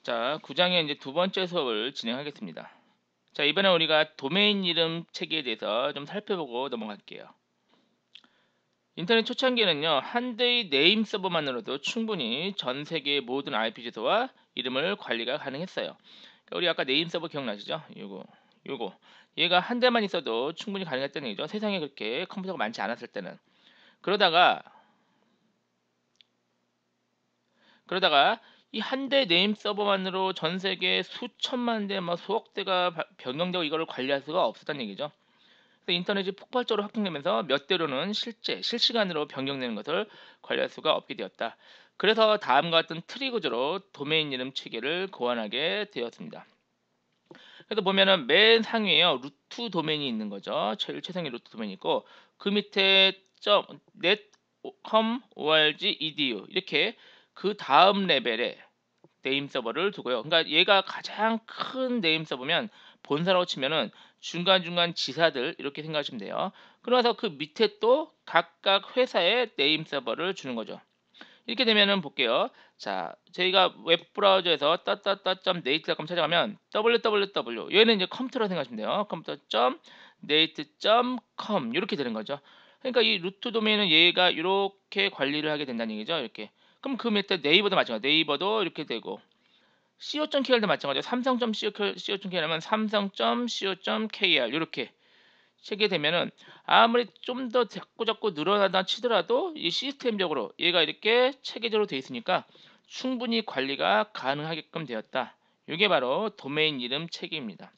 자, 9장의 이제 두 번째 수업을 진행하겠습니다. 자, 이번에 우리가 도메인 이름 체계에 대해서 좀 살펴보고 넘어갈게요. 인터넷 초창기에는요, 한 대의 네임 서버만으로도 충분히 전 세계의 모든 IP 주소와 이름을 관리가 가능했어요. 그러니까 우리 아까 네임 서버 기억나시죠? 요거. 얘가 한 대만 있어도 충분히 가능했다는 얘기죠. 세상에 그렇게 컴퓨터가 많지 않았을 때는. 그러다가 그러다가 이 한 대 네임 서버만으로 전 세계 수천만 대, 뭐 수억 대가 변경되고 이거를 관리할 수가 없었다는 얘기죠. 그래서 인터넷이 폭발적으로 확장되면서 몇 대로는 실시간으로 변경되는 것을 관리할 수가 없게 되었다. 그래서 다음과 같은 트리 구조로 도메인 이름 체계를 고안하게 되었습니다. 그래서 보면은 맨 상위에요, 루트 도메인이 있는 거죠. 제일 최상위 루트 도메인이 있고, 그 밑에 .net, com, org, edu 이렇게 그 다음 레벨에 네임 서버를 두고요. 그러니까 얘가 가장 큰 네임 서버면, 본사라고 치면은 중간중간 지사들 이렇게 생각하시면 돼요. 그러면서 그 밑에 또 각각 회사의 네임 서버를 주는 거죠. 이렇게 되면은 볼게요. 자, 저희가 웹브라우저에서 .native.com 찾아가면 www, 얘는 이제 컴퓨터라고 생각하시면 돼요. 컴퓨터.native.com 이렇게 되는 거죠. 그러니까 이 루트 도메인은 얘가 이렇게 관리를 하게 된다는 얘기죠. 이렇게. 그럼 그 밑에 네이버도 마찬가지. 네이버도 이렇게 되고, co.kr도 마찬가지로 삼성.co.kr하면 삼성.co.kr 이렇게 치게 되면은, 아무리 좀 더 자꾸자꾸 늘어나다 치더라도 이 시스템적으로 얘가 이렇게 체계적으로 되어 있으니까 충분히 관리가 가능하게끔 되었다. 이게 바로 도메인 이름 체계입니다.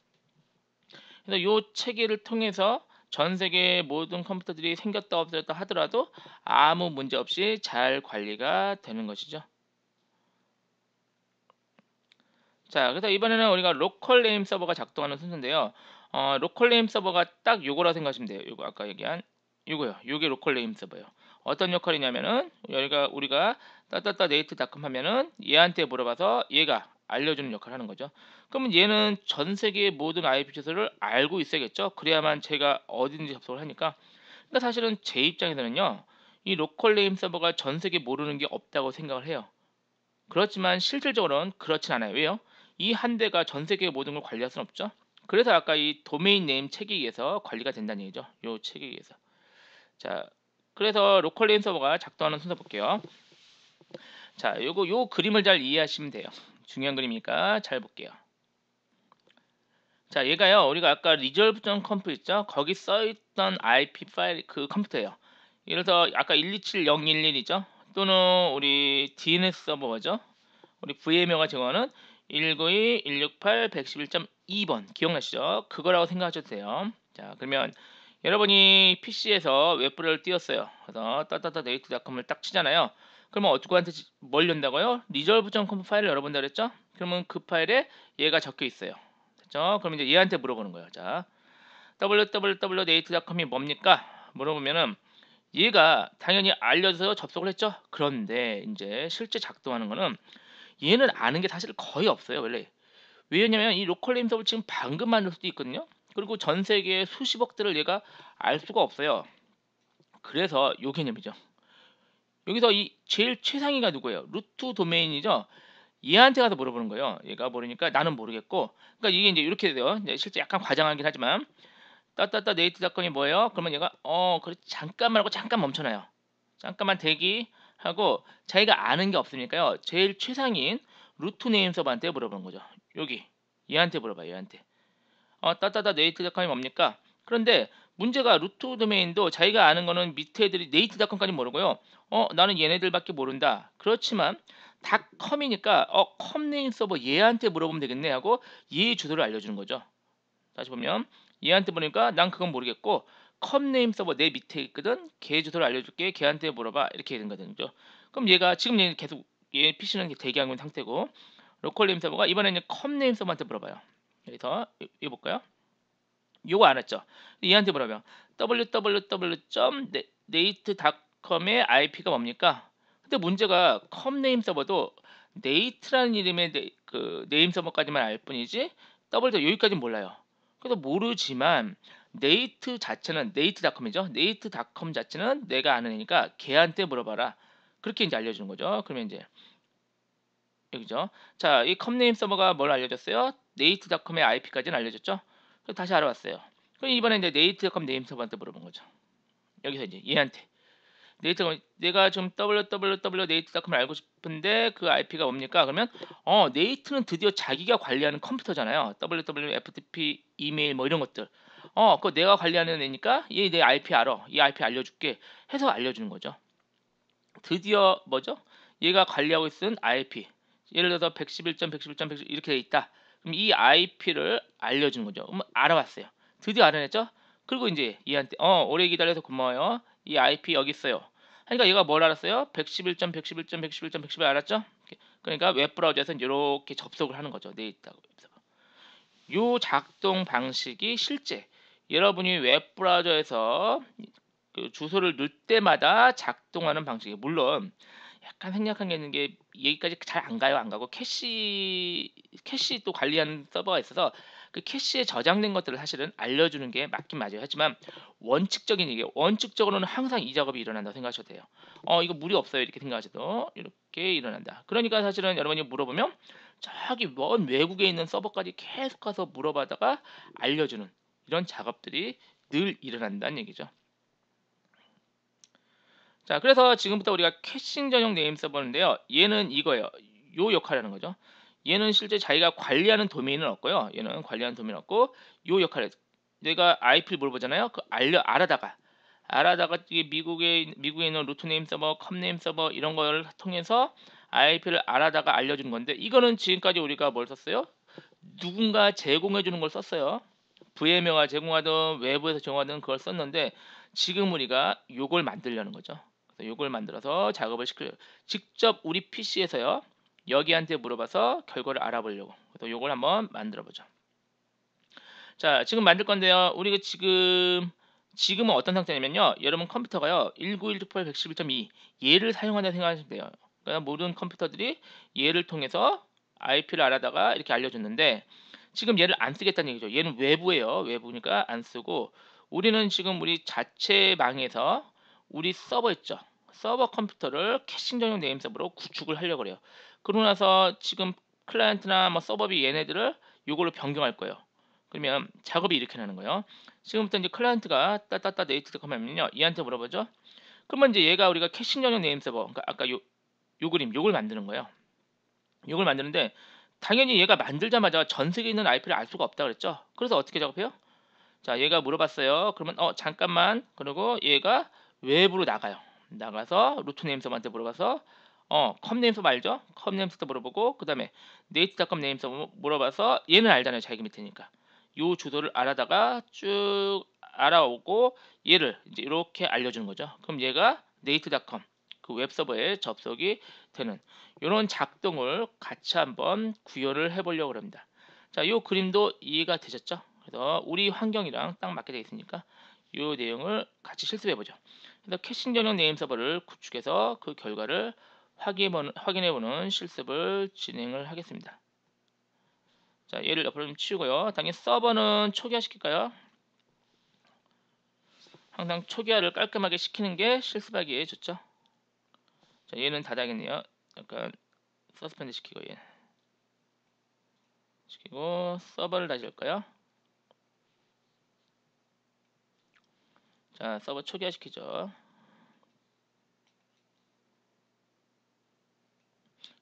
그래서 이 체계를 통해서 전 세계 모든 컴퓨터들이 생겼다 없어졌다 하더라도 아무 문제 없이 잘 관리가 되는 것이죠. 자, 그래서 이번에는 우리가 로컬 네임 서버가 작동하는 순서인데요. 로컬 네임 서버가 딱 요거라 생각하시면 돼요. 요거 아까 얘기한 요거요. 요게 로컬 네임 서버예요. 어떤 역할이냐면은, 여기가 우리가 따따따네이트닷컴 하면은 얘한테 물어봐서 얘가 알려주는 역할을 하는 거죠. 그러면 얘는 전 세계의 모든 IP 주소를 알고 있어야겠죠. 그래야만 제가 어디든지 접속을 하니까. 그러니까 사실은 제 입장에서는요, 이 로컬 네임 서버가 전 세계 모르는 게 없다고 생각을 해요. 그렇지만 실질적으로는 그렇진 않아요. 왜요? 이 한 대가 전 세계의 모든 걸 관리할 수는 없죠. 그래서 아까 이 도메인 네임 체계에 의해서 관리가 된다는 얘기죠. 요 체계에 의해서. 자, 그래서 로컬 네임 서버가 작동하는 순서 볼게요. 자, 요 그림을 잘 이해하시면 돼요. 중요한 그림이니까 잘 볼게요. 자, 얘가요, 우리가 아까 resolve.conf 있죠? 거기 써있던 IP 파일 그 컴퓨터예요. 예를 들어서 아까 127.011이죠? 또는 우리 DNS 서버죠? 우리 VMware가 제공하는 192.168.111.2번 기억나시죠? 그거라고 생각하셔도 돼요. 자, 그러면 여러분이 PC에서 웹브라우저를 띄웠어요. 그래서 따따따네이트닷컴을 딱 치잖아요. 그러면 누구한테 뭘 연다고요? resolve.conf 파일을 열어본다 그랬죠? 그러면 그 파일에 얘가 적혀 있어요. 됐죠? 그럼 이제 얘한테 물어보는 거예요. 자, www.native.com이 뭡니까? 물어보면은 얘가 당연히 알려줘서 접속을 했죠. 그런데 이제 실제 작동하는 거는 얘는 아는 게 사실 거의 없어요, 원래. 왜냐면 이 로컬 네임 서버 지금 방금 만들 수도 있거든요. 그리고 전 세계 수십억 대를 얘가 알 수가 없어요. 그래서 요 개념이죠. 여기서 이 제일 최상위가 누구예요? 루트 도메인이죠. 얘한테 가서 물어보는 거예요. 얘가 모르니까 나는 모르겠고. 그러니까 이게 이제 이렇게 돼요. 이제 실제 약간 과장하긴 하지만, 따따따 네이트 닷컴이 뭐예요? 그러면 얘가 그래, 잠깐만 하고 잠깐 멈춰놔요. 잠깐만 대기하고, 자기가 아는 게 없으니까요, 제일 최상인 루트 네임 서버한테 물어보는 거죠. 여기 얘한테 물어봐요. 얘한테. 따따따 네이트닷컴이 뭡니까? 그런데 문제가, 루트 도메인도 자기가 아는 거는 밑에 애들이 네이트닷컴까지 모르고요. 나는 얘네들밖에 모른다. 그렇지만 닷컴이니까 컴 네임 서버 얘한테 물어보면 되겠네 하고 얘 주소를 알려주는 거죠. 다시 보면 얘한테 보니까 난 그건 모르겠고, 컴 네임 서버 내 밑에 있거든. 걔 주소를 알려줄게. 걔한테 물어봐. 이렇게 된 거죠. 그럼 얘가 지금 얘 계속 얘 PC는 대기하고 있는 상태고, 로컬 네임 서버가 이번에는 컴 네임 서버한테 물어봐요. 여기서 이거 볼까요? 요거 알았죠? 얘한테 물어봐요. www.nate.com의 IP가 뭡니까? 근데 문제가 컴 네임 서버도 네이트라는 이름의 그 네임 서버까지만 알 뿐이지 더블 여기까지는 몰라요. 그래서 모르지만 네이트 자체는 네이트닷컴이죠. 네이트닷컴 자체는, 내가 아는 애니까 걔한테 물어봐라. 그렇게 이제 알려주는 거죠. 그러면 이제, 여기죠. 자, 이 컴네임 서버가 뭘 알려줬어요? 네이트닷컴의 IP까지는 알려줬죠. 그래서 다시 알아봤어요. 그럼 이번에 이제 네이트닷컴 네임 서버한테 물어본 거죠. 여기서 이제 얘한테 네이트닷컴 내가 좀 www 네이트닷컴을 알고 싶은데 그 IP가 뭡니까? 그러면 네이트는 드디어 자기가 관리하는 컴퓨터잖아요. www, FTP, 이메일 뭐 이런 것들. 그거 내가 관리하는 애니까 얘 내 IP 알아. 이 IP 알려줄게. 해서 알려주는 거죠. 드디어 뭐죠? 얘가 관리하고 있는 IP. 예를 들어서 111.111.111 이렇게 돼 있다. 그럼 이 IP를 알려주는 거죠. 그럼 알아봤어요. 드디어 알아냈죠? 그리고 이제 얘한테 오래 기다려서 고마워요. 이 IP 여기 있어요. 그러니까 얘가 뭘 알았어요? 111.111.111.111 알았죠? 그러니까 웹브라우저에서 이렇게 접속을 하는 거죠. 데이터. 요 작동 방식이 실제 여러분이 웹브라우저에서 그 주소를 넣을 때마다 작동하는 방식이에요. 물론 약간 생략한 게 있는 게 여기까지 잘 안 가요. 안 가고 캐시 또 관리하는 서버가 있어서 그 캐시에 저장된 것들을 사실은 알려주는 게 맞긴 맞아요. 하지만 원칙적인 얘기예요. 원칙적으로는 항상 이 작업이 일어난다고 생각하셔도 돼요. 이거 무리 없어요. 이렇게 생각하셔도 이렇게 일어난다. 그러니까 사실은 여러분이 물어보면 저기 먼 외국에 있는 서버까지 계속 가서 물어봐다가 알려주는 이런 작업들이 늘 일어난다는 얘기죠. 자, 그래서 지금부터 우리가 캐싱 전용 네임 서버인데요. 얘는 이거예요. 요 역할을 하는 거죠. 얘는 실제 자기가 관리하는 도메인은 없고요. 얘는 관리하는 도메인 없고 요 역할을 내가 IP를 물어보잖아요. 그 알아다가 이게 미국에 있는 루트 네임 서버, 컴 네임 서버 이런 걸 통해서 IP를 알아다가 알려주는 건데 이거는 지금까지 우리가 뭘 썼어요? 누군가 제공해 주는 걸 썼어요. VM웨어가 제공하든 외부에서 제공하든 그걸 썼는데 지금 우리가 요걸 만들려는 거죠. 그래서 요걸 만들어서 작업을 시켜요. 직접 우리 PC에서요. 여기한테 물어봐서 결과를 알아보려고. 그래서 요걸 한번 만들어 보죠. 자, 지금 만들 건데요. 우리가 지금은 어떤 상태냐면요. 여러분 컴퓨터가요. 19128.111.2 얘를 사용한다고 생각하시면 돼요. 그러니까 모든 컴퓨터들이 얘를 통해서 IP를 알아다가 이렇게 알려줬는데 지금 얘를 안 쓰겠다는 얘기죠. 얘는 외부예요. 외부니까 안 쓰고 우리는 지금 우리 자체 방에서 우리 서버 있죠. 서버 컴퓨터를 캐싱 전용 네임 서버로 구축을 하려고 그래요. 그러고 나서 지금 클라이언트나 뭐 서버비 얘네들을 요걸로 변경할 거예요. 그러면 작업이 이렇게 나는 거예요. 지금부터 이제 클라이언트가 따따따 네이트닷컴 하면요. 얘한테 물어보죠. 그러면 이제 얘가 우리가 캐싱 전용 네임 서버, 그러니까 아까 요 그림, 요걸 만드는 거예요. 요걸 만드는데 당연히 얘가 만들자마자 전 세계에 있는 IP를 알 수가 없다 그랬죠. 그래서 어떻게 작업해요? 자, 얘가 물어봤어요. 그러면 잠깐만. 그리고 얘가 외부로 나가요. 나가서 루트 네임 서버한테 물어봐서 컴 네임 서버 알죠? 컴 네임 서버 물어보고 그다음에 네이트닷컴 네임 서버 물어봐서 얘는 알잖아요. 자기 밑에니까. 요 주소를 알아다가 쭉 알아오고 얘를 이제 이렇게 알려주는 거죠. 그럼 얘가 네이트닷컴 그 웹서버에 접속이 되는 이런 작동을 같이 한번 구현을 해보려고 합니다. 자, 요 그림도 이해가 되셨죠? 그래서 우리 환경이랑 딱 맞게 되어 있으니까 이 내용을 같이 실습해 보죠. 그래서 캐싱 전용 네임 서버를 구축해서 그 결과를 확인해 보는 실습을 진행을 하겠습니다. 자, 얘를 옆으로 좀 치우고요. 당연히 서버는 초기화 시킬까요? 항상 초기화를 깔끔하게 시키는 게 실습하기에 좋죠. 자, 얘는 닫아야겠네요. 약간 서스펜드 시키고 서버를 다시 할까요? 자, 서버 초기화 시키죠.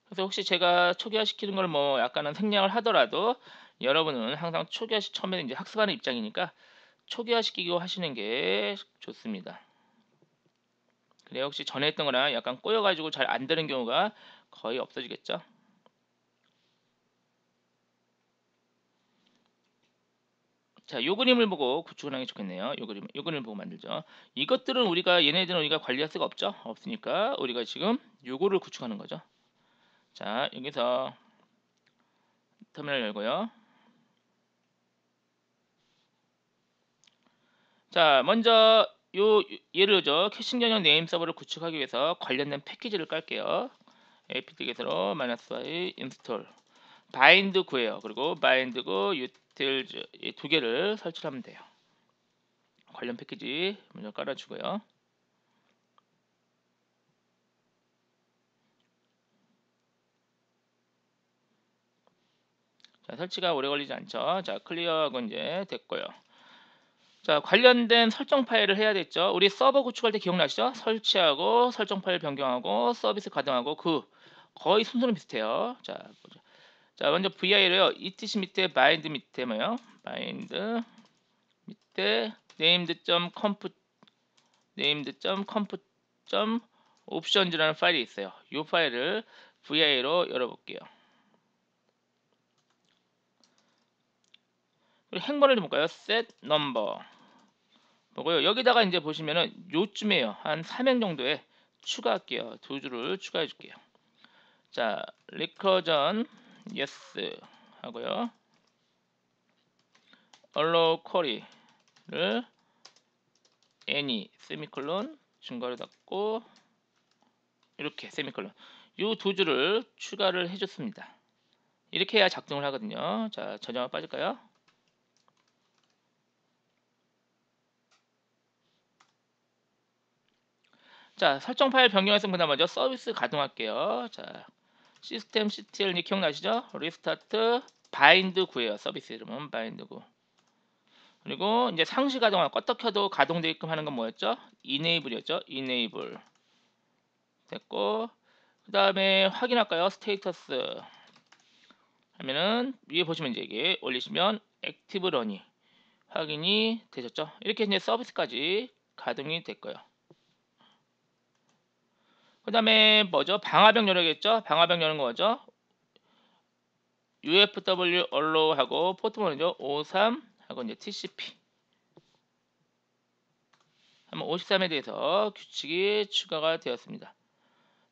그래서 혹시 제가 초기화 시키는 걸 뭐 약간은 생략을 하더라도 여러분은 항상 처음에 이제 학습하는 입장이니까 초기화 시키고 하시는 게 좋습니다. 그래 혹시 전에 했던 거랑 약간 꼬여가지고 잘 안 되는 경우가 거의 없어지겠죠. 자, 요 그림을 보고 구축을 하는 게 좋겠네요. 요 그림을 보고 만들죠. 이것들은 얘네들은 우리가 관리할 수가 없죠. 없으니까 우리가 지금 요거를 구축하는 거죠. 자, 여기서 터미널 열고요. 자, 먼저 예를 들어 캐싱 전용 네임 서버를 구축하기 위해서 관련된 패키지를 깔게요. apt-get-로 -y install 바인드 구해요. 그리고 바인드 구 utils 두 개를 설치하면 돼요. 관련 패키지 먼저 깔아주고요. 자, 설치가 오래 걸리지 않죠. 자, 클리어하고 이제 됐고요. 자, 관련된 설정 파일을 해야 됐죠. 우리 서버 구축할 때 기억나시죠? 설치하고 설정 파일 변경하고 서비스 가동하고 그 거의 순서는 비슷해요. 자, 보죠. 자, 먼저 VI로요. etc 밑에 bind 밑에 뭐요? bind 밑에 named.conf named.conf.options라는 파일이 있어요. 이 파일을 VI로 열어볼게요. 그리고 행번을 좀 볼까요? set number 보고요. 여기다가 이제 보시면은 요쯤에요. 한 3행 정도에 추가할게요. 두 줄을 추가해 줄게요. 자, recursion yes 하고요. allow query를 any 세미콜론 중괄호 닫고 이렇게 세미콜론 이 두 줄을 추가를 해줬습니다. 이렇게 해야 작동을 하거든요. 자, 저장을 빠질까요? 자, 설정 파일 변경했으면 그다음 먼저 서비스 가동할게요. 자, 시스템 ctl님 기억나시죠? 리스타트 바인드 9예요. 서비스 이름은 바인드 9. 그리고 이제 상시 가동을 껐다 켜도 가동되게끔 하는 건 뭐였죠? enable이었죠. enable 됐고 그 다음에 확인할까요? 스테이터스 하면은 위에 보시면 이제 이게 올리시면 액티브 런이 확인이 되셨죠? 이렇게 이제 서비스까지 가동이 됐고요. 그 다음에 뭐죠? 방화벽 열어야겠죠? 방화벽 여는 거죠? UFW allow 하고 포트번호죠? 53 하고 이제 TCP 한번 53에 대해서 규칙이 추가가 되었습니다.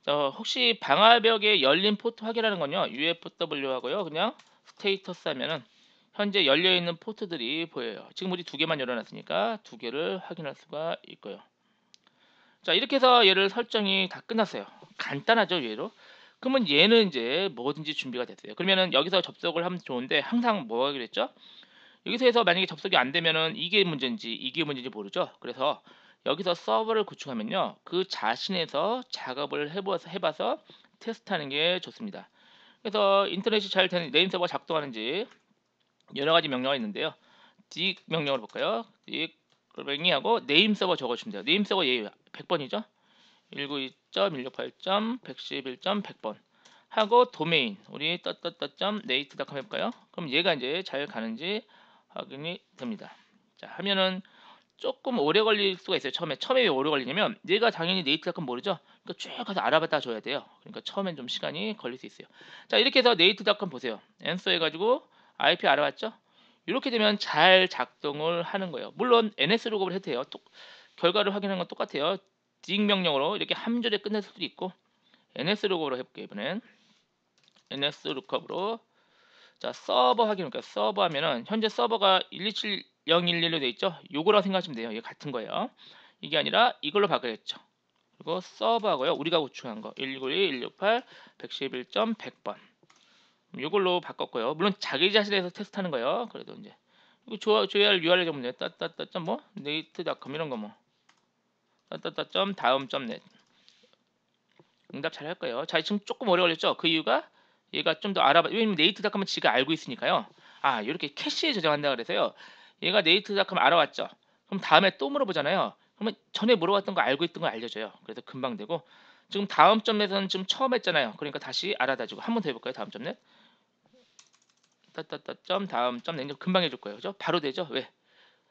자, 혹시 방화벽에 열린 포트 확인하는 건요. UFW 하고요. 그냥 스테이터스 하면은 현재 열려 있는 포트들이 보여요. 지금 우리 두 개만 열어놨으니까 두 개를 확인할 수가 있고요. 자, 이렇게 해서 얘를 설정이 다 끝났어요. 간단하죠, 얘로. 그러면 얘는 이제 뭐든지 준비가 됐어요. 그러면은 여기서 접속을 하면 좋은데 항상 뭐 하기로 했죠? 여기서 해서 만약에 접속이 안 되면은 이게 문제인지 이게 문제인지 모르죠. 그래서 여기서 서버를 구축하면요. 그 자신에서 작업을 해봐서 테스트하는 게 좋습니다. 그래서 인터넷이 잘 되는 네임 서버가 작동하는지 여러 가지 명령어가 있는데요. dig 명령으로 볼까요? dig 하고 네임 서버 적어주시면 돼요. 네임 서버 얘 100번이죠. 192.168.111.100번 하고 도메인 우리 native.com 해볼까요? 그럼 얘가 이제 잘 가는지 확인이 됩니다. 자, 하면은 조금 오래 걸릴 수가 있어요. 처음에 왜 오래 걸리냐면 얘가 당연히 네이트닷컴 모르죠. 그러니까 쭉 가서 알아봤다 줘야 돼요. 그러니까 처음엔 좀 시간이 걸릴 수 있어요. 자, 이렇게 해서 네이트닷컴 보세요. 앤서 해가지고 IP 알아봤죠. 이렇게 되면 잘 작동을 하는 거예요. 물론 NS 룩업을 해도 돼요. 결과를 확인하는 건 똑같아요. dig 명령으로 이렇게 한 줄에 끝낼 수도 있고 NS 룩업으로 해볼게요. 이번엔 NS 룩업으로 자, 서버 확인할까요? 서버 하면은 현재 서버가 127011로 돼 있죠. 요거라고 생각하시면 돼요. 이게 같은 거예요. 이게 아니라 이걸로 바꿔야겠죠. 그리고 서버하고요. 우리가 구축한 거 192, 168, 111.100번. 요걸로 바꿨고요. 물론 자기 자신에서 테스트하는 거예요. 그래도 이제 이거 줘야 할 URL 적으면 돼요. 따따따 뭐 네이트닷컴 이런 거 뭐 따따따 다음 net 응답 잘 할 거예요. 자, 지금 조금 오래 걸렸죠? 그 이유가 얘가 좀 더 알아봐. 왜냐면 네이트닷컴은 지가 알고 있으니까요. 아, 이렇게 캐시에 저장한다 그래서요. 얘가 네이트닷컴 알아왔죠. 그럼 다음에 또 물어보잖아요. 그러면 전에 물어봤던 거 알고 있던 거 알려줘요. 그래서 금방 되고 지금 다음 점넷은 지금 처음 했잖아요. 그러니까 다시 알아다주고 한 번 더 해볼까요? 다음 점넷 따따따 다음 점넷 금방 해줄 거예요. 그죠? 바로 되죠? 왜?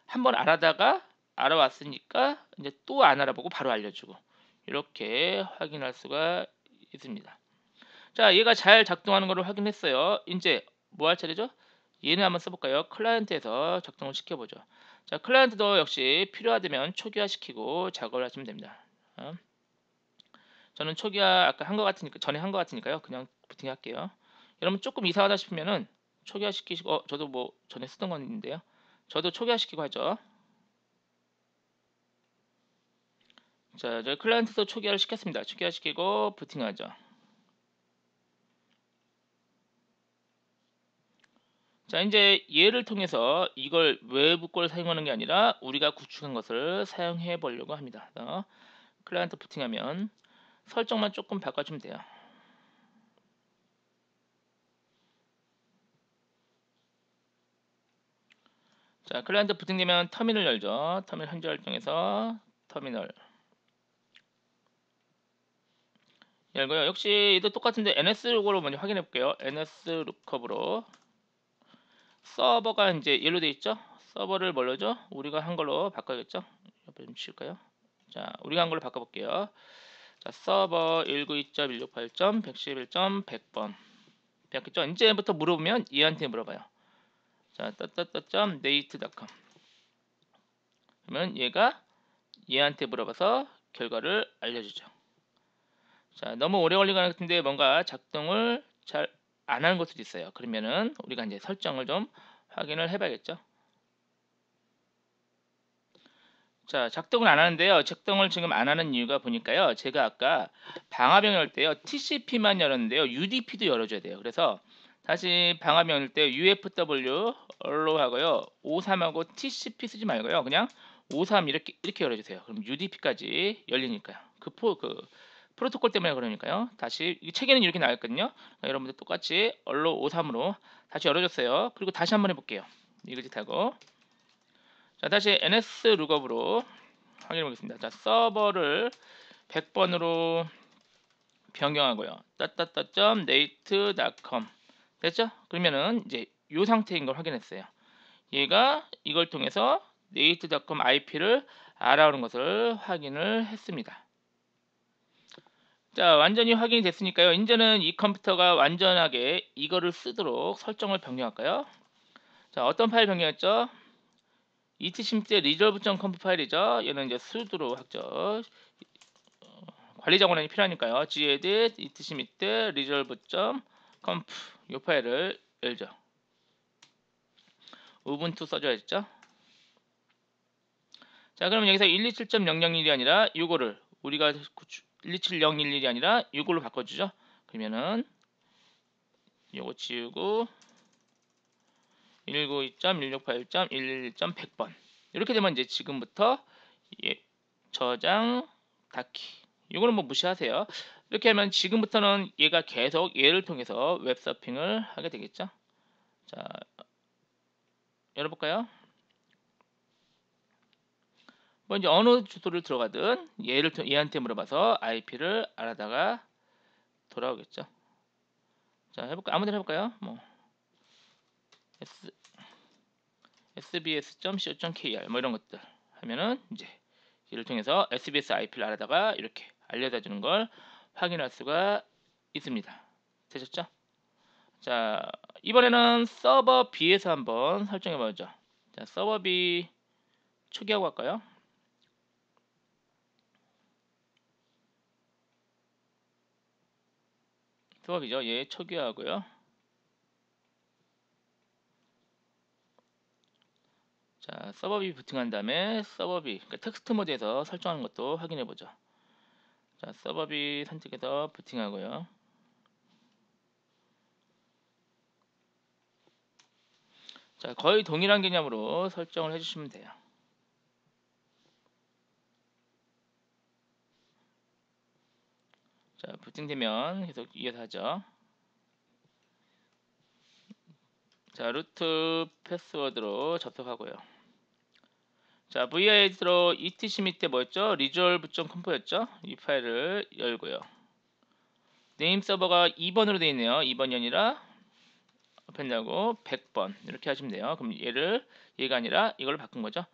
한 번 알아다가 알아왔으니까 이제 또 안 알아보고 바로 알려주고 이렇게 확인할 수가 있습니다. 자, 얘가 잘 작동하는 것을 확인했어요. 이제 뭐 할 차례죠? 얘는 한번 써볼까요? 클라이언트에서 작동을 시켜보죠. 자, 클라이언트도 역시 필요하다면 초기화시키고 작업을 하시면 됩니다. 저는 초기화 아까 한 것 같으니까 전에 한 것 같으니까요. 그냥 부팅 할게요. 여러분 조금 이상하다 싶으면은 초기화시키시고 저도 뭐 전에 쓰던 건 있는데요. 저도 초기화시키고 하죠. 자, 저희 클라이언트도 초기화를 시켰습니다. 초기화시키고 부팅하죠. 자, 이제 얘를 통해서 이걸 외부 걸 사용하는 게 아니라 우리가 구축한 것을 사용해 보려고 합니다. 클라이언트 부팅하면 설정만 조금 바꿔주면 돼요. 자, 클라이언트 부팅되면 터미널 열죠. 터미널 현재 활동해서 터미널 열고요. 역시 얘도 똑같은데 NS 룩으로 먼저 확인해 볼게요. NS 룩업으로 서버가 이제 얘로 돼 있죠. 서버를 뭘로죠? 우리가 한 걸로 바꿔야겠죠. 옆에 좀 치울까요? 자, 우리가 한 걸로 바꿔 볼게요. 자, 서버 192.168.111.100번 배웠겠죠? 이제부터 물어보면 얘한테 물어봐요. 자, nate.com 그러면 얘가 얘한테 물어봐서 결과를 알려주죠. 자, 너무 오래 걸리는 것 같은데 뭔가 작동을 잘 안 하는 것도 있어요. 그러면은 우리가 이제 설정을 좀 확인을 해봐야겠죠. 자, 작동을 안 하는데요. 작동을 지금 안 하는 이유가 보니까요. 제가 아까 방화병 열 때요. TCP만 열었는데요. UDP도 열어줘야 돼요. 그래서 다시 방화병 열 때 UFW allow 하고요. 53하고 TCP 쓰지 말고요. 그냥 53 이렇게 열어주세요. 그럼 UDP까지 열리니까요. 그 프로토콜 때문에 그러니까요. 다시 책에는 이렇게 나왔거든요. 그러니까 여러분들 똑같이 allow 53으로 다시 열어줬어요. 그리고 다시 한번 해볼게요. 이글짓 하고 자, 다시 NS 룩업으로 확인해 보겠습니다. 자, 서버를 100번으로 변경하고요. nate.com 됐죠? 그러면은 이제 이 상태인 걸 확인했어요. 얘가 이걸 통해서 nate.com IP를 알아오는 것을 확인을 했습니다. 자, 완전히 확인이 됐으니까요. 이제는 이 컴퓨터가 완전하게 이거를 쓰도록 설정을 변경할까요? 자, 어떤 파일 변경했죠? etc resolve.conf 파일이죠. 얘는 이제 sudo로 하죠. 관리자 권한이 필요하니까요. gedit etc resolve.conf 이 파일을 열죠. 우분투 써줘야겠죠. 자, 그럼 여기서 127.001이 아니라 이거를 우리가 127011이 아니라 이걸로 바꿔주죠. 그러면은 요거 지우고 192.168.111.100번 이렇게 되면 이제 지금부터 저장 닫기 이거는 뭐 무시하세요. 이렇게 하면 지금부터는 얘가 계속 얘를 통해서 웹서핑을 하게 되겠죠. 자, 열어볼까요? 뭐 이제 어느 주소를 들어가든 얘한테 물어봐서 IP를 알아다가 돌아오겠죠. 자, 해볼까? 아무데나 해볼까요? 뭐 sbs.co.kr 뭐 이런 것들 하면은 이제 이를 통해서 SBS IP를 알아다가 이렇게 알려다 주는 걸 확인할 수가 있습니다. 되셨죠? 자, 이번에는 서버 B에서 한번 설정해 보죠. 자, 서버 B 초기화하고 할까요? 서버 B죠. 얘 초기화하고요. 자, 서버 B 부팅한 다음에 서버 B 그러니까 텍스트 모드에서 설정하는 것도 확인해 보죠. 자, 서버 B 선택해서 부팅하고요. 자, 거의 동일한 개념으로 설정을 해주시면 돼요. 자, 부팅되면 계속 이어서 하죠. 자, 루트 패스워드로 접속하고요. 자, VIS로 etc 밑에 뭐였죠? resolve.conf였죠? 이 파일을 열고요. 네임 서버가 2번으로 되어 있네요. 2번이 아니라 append하고 100번 이렇게 하시면 돼요. 그럼 얘가 아니라 이걸로 바꾼 거죠.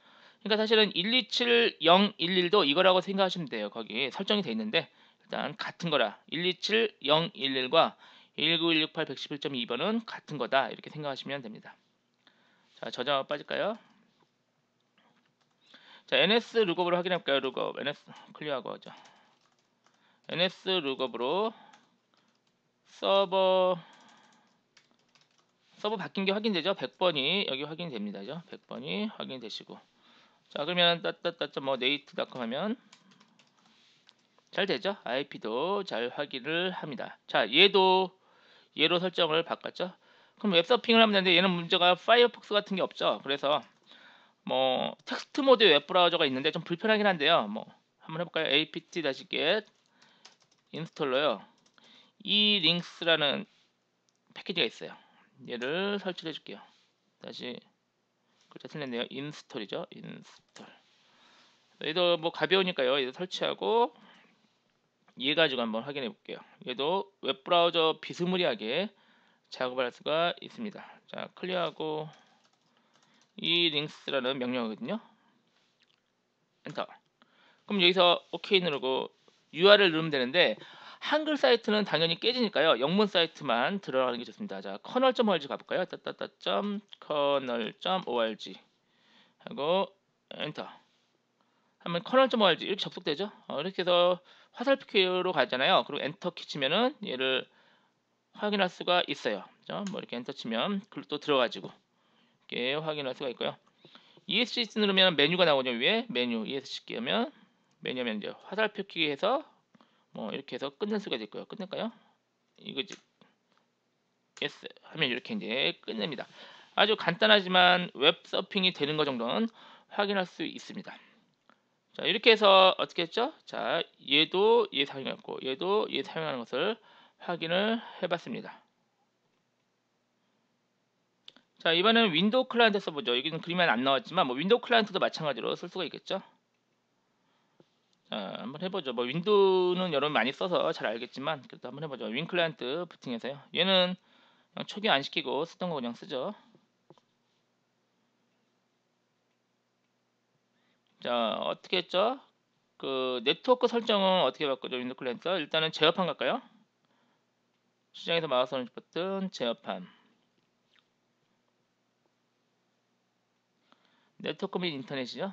그러니까 사실은 127011도 이거라고 생각하시면 돼요. 거기 설정이 되어 있는데 일단 같은 거라 127011과 19168.111.2번은 같은 거다 이렇게 생각하시면 됩니다. 자, 저장 빠질까요? 자, NS 룩업으로 확인해 볼까요? 룩업 NS 클리어하고 하죠. NS 룩업으로 서버 바뀐 게 확인되죠? 100번이 여기 확인됩니다. 100번이 확인되시고 자, 그러면 뭐 nate.com 하면 잘 되죠? IP도 잘 확인을 합니다. 자, 얘로 설정을 바꿨죠? 그럼 웹서핑을 하면 되는데 얘는 문제가 파이어폭스 같은 게 없죠. 그래서 뭐 텍스트 모드 웹브라우저가 있는데 좀 불편하긴 한데요. 뭐 한번 해볼까요? apt-get 인스톨러요. elinks라는 패키지가 있어요. 얘를 설치해 줄게요. 다시 글자 틀렸네요. 인스톨이죠. 인스톨. 얘도 뭐 가벼우니까요. 얘도 설치하고 얘 가지고 한번 확인해 볼게요. 얘도 웹브라우저 비스무리하게 작업을 할 수가 있습니다. 자, 클리어하고 이 링스라는 명령어거든요. 엔터. 그럼 여기서 OK 누르고 URL 누르면 되는데 한글 사이트는 당연히 깨지니까요. 영문 사이트만 들어가는 게 좋습니다. 자, kernel.org 가볼까요? kernel.org 하고 엔터. 하면 kernel.org 이렇게 접속되죠. 이렇게 해서 화살표로 가잖아요. 그리고 엔터 키 치면은 얘를 확인할 수가 있어요. 뭐 이렇게 엔터 치면 글로 또 들어가지고 이렇게 확인할 수가 있고요. ESC 누르면 메뉴가 나오죠. 위에 메뉴 ESC 끼우면 메뉴면 이제 화살표 키기 해서 뭐 이렇게 해서 끝낼 수가 있고요. 끝낼까요? 이거지. yes 하면 이렇게 이제 끝냅니다. 아주 간단하지만 웹 서핑이 되는 것 정도는 확인할 수 있습니다. 자, 이렇게 해서 어떻게 했죠? 자, 얘도 얘 사용했고 얘도 얘 사용하는 것을 확인을 해봤습니다. 자, 이번에는 윈도우 클라이언트 써보죠. 여기는 그림이 안 나왔지만 뭐 윈도우 클라이언트도 마찬가지로 쓸 수가 있겠죠. 자, 한번 해보죠. 뭐 윈도우는 여러분 많이 써서 잘 알겠지만 그래도 한번 해보죠. 윈 클라이언트 부팅해서요. 얘는 그냥 초기 안 시키고 쓰던 거 그냥 쓰죠. 자, 어떻게 했죠? 그 네트워크 설정은 어떻게 바꾸죠? 윈도우 클라이언트 일단은 제어판 갈까요? 시장에서 마우스 오른쪽 버튼 제어판 네트워크 및 인터넷이죠.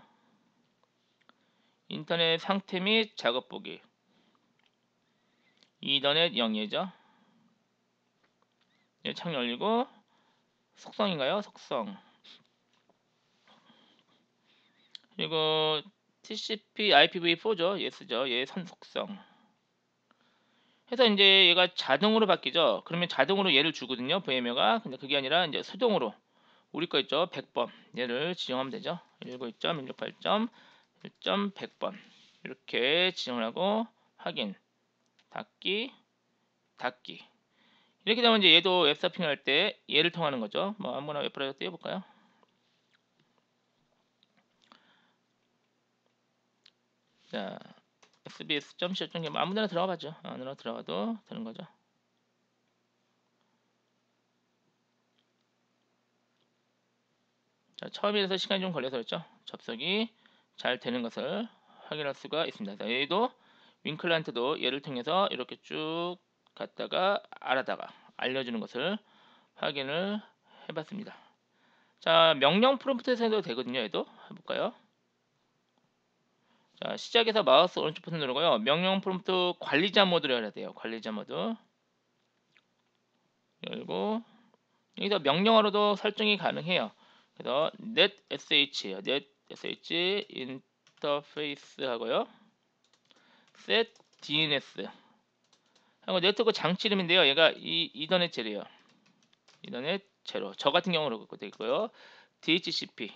인터넷 상태 및 작업 보기 이더넷 0이죠. 예, 창 열리고 속성인가요? 속성 그리고 TCP IPv4죠. 예스죠. 얘 선속성 해서 이제 얘가 자동으로 바뀌죠. 그러면 자동으로 얘를 주거든요. VMware가. 근데 그게 아니라 이제 수동으로 우리 거 있죠. 100번 얘를 지정하면 되죠. 192.168.1.100번 이렇게 지정을 하고 확인 닫기 닫기 이렇게 되면 이제 얘도 웹서핑 할 때 얘를 통하는 거죠. 뭐 아무거나 웹브라우저 띄워볼까요? 자, sbs.co.uk 뭐 아무데나 들어가봤죠. 아무데나 들어가도 되는 거죠. 자, 처음이라서 시간이 좀 걸려서 그렇죠. 접속이 잘 되는 것을 확인할 수가 있습니다. 자, 얘도 윈클라이언트도 얘를 통해서 이렇게 쭉 갔다가 알아다가 알려주는 것을 확인을 해봤습니다. 자, 명령 프롬프트에서 해도 되거든요. 얘도 해볼까요? 자, 시작에서 마우스 오른쪽 버튼 누르고요. 명령 프롬프트 관리자 모드로 해야 돼요. 관리자 모드 열고 여기서 명령어로도 설정이 가능해요. 그래서 net sh예요. net sh 인터페이스 하고요. set dns 하고 네트워크 장치 이름인데요. 얘가 이 이더넷 제로예요. 이더넷 제로. 저 같은 경우로 그렇게 되어 있고요. DHCP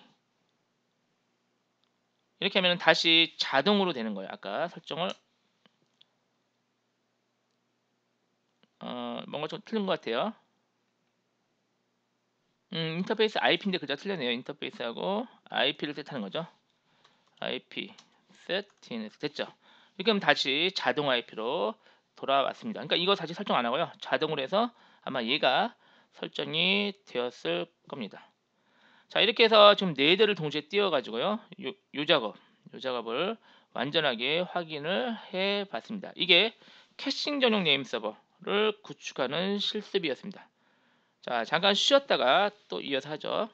이렇게 하면 다시 자동으로 되는 거예요. 아까 설정을 뭔가 좀 틀린 것 같아요. 인터페이스 IP인데 글자 틀렸네요. 인터페이스하고 IP를 세트하는 거죠. IP set DNS 됐죠. 이렇게 하면 다시 자동 IP로 돌아왔습니다. 그러니까 이거 다시 설정 안 하고요. 자동으로 해서 아마 얘가 설정이 되었을 겁니다. 자, 이렇게 해서 지금 4대를 동시에 띄워 가지고요. 요 작업을 완전하게 확인을 해 봤습니다. 이게 캐싱 전용 네임 서버를 구축하는 실습이었습니다. 자, 잠깐 쉬었다가 또 이어서 하죠.